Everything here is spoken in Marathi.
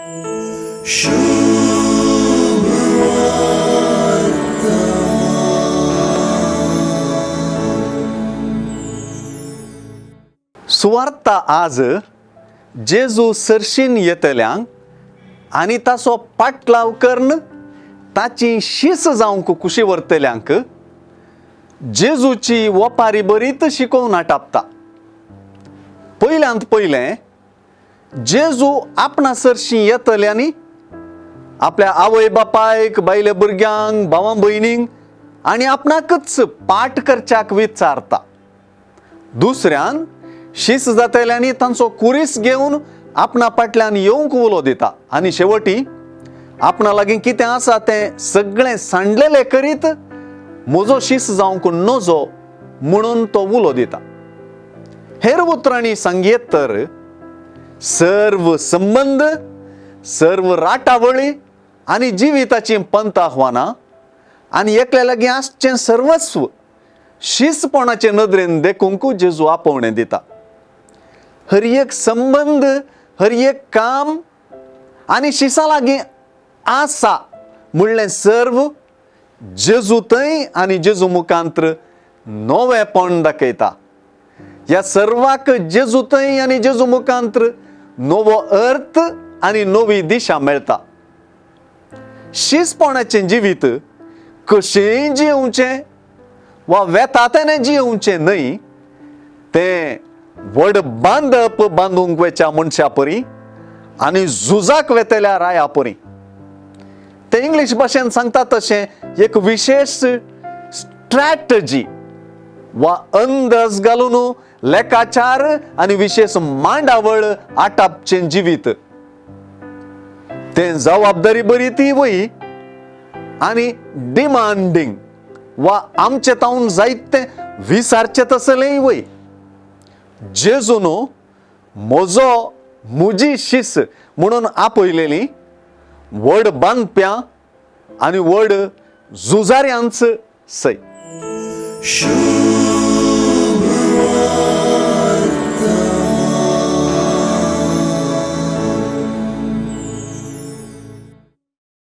सुवार्ता आज जेजू सरशीन येतल्यांक आनी ताचो पाटलाव कर्ण ताची शीस जावंक कुशी व्हरतल्यांक जेजूची वपारी बरीत शिकोवन आटापता. पयल्यांत पयलें जेजू आपणा सरशीं येतल्यांनी आपल्या आवय बापायक, बायले भुरग्यांक, भावां भयणींक आनी आपणाकच पाठ करच्याक विचारता. दुसऱ्यान शीस जातल्यांनी तांचो कुरीस घेवन आपणा फाटल्यान येवंक उलो दिता. आनी शेवटी आपणा लागीं कितें आसा तें सगळें सांडलेलें करीत म्हजो शीस जावंक नजो म्हणून तो उलो दिता. हेर उतरांनी सांगयत तर सर्व संबंध, सर्व राटावळी आनी जिविताचीं पंत आव्हानां आनी एकल्या लागीं आसचें सर्वस्व शीसपणाचे नदरेन देखूंक जेजू आपोवणें दिता. हर एक संबंध, हर एक काम आनी शिसा लागीं आसा म्हणलें सर्व जेजू थंय आनी जेजू मुखांत्र नवेपण दाखयता. ह्या सर्वाक जेजू थंय आनी जेजू मुखांत्र नवो अर्थ आनी नवी दिशा मेळटा. शीसपणाचें जिवीत कशेंय जियोवचें वा वेतातेने जियोवचें न्हय, तें व्हड बांदप बांदूंक वेच्या मनशा परी आनी झुजाक वेतल्या राया परी. ते इंग्लीश भाशेन सांगता तशें एक विशेष स्ट्रॅटजी वा अंदाज घालून लेखाचार आनी विशेष मांडावळ आटापचें जिवीत. तें जबाबदारी बरी ती वय आनी डिमांडींग वा आमचे तावन जायते विसारचें तसलेंय वय. जेजून म्हजी शीस म्हणून आपयलेली व्हड बांदप्यां आनी व्हड झुजाऱ्यांच सय.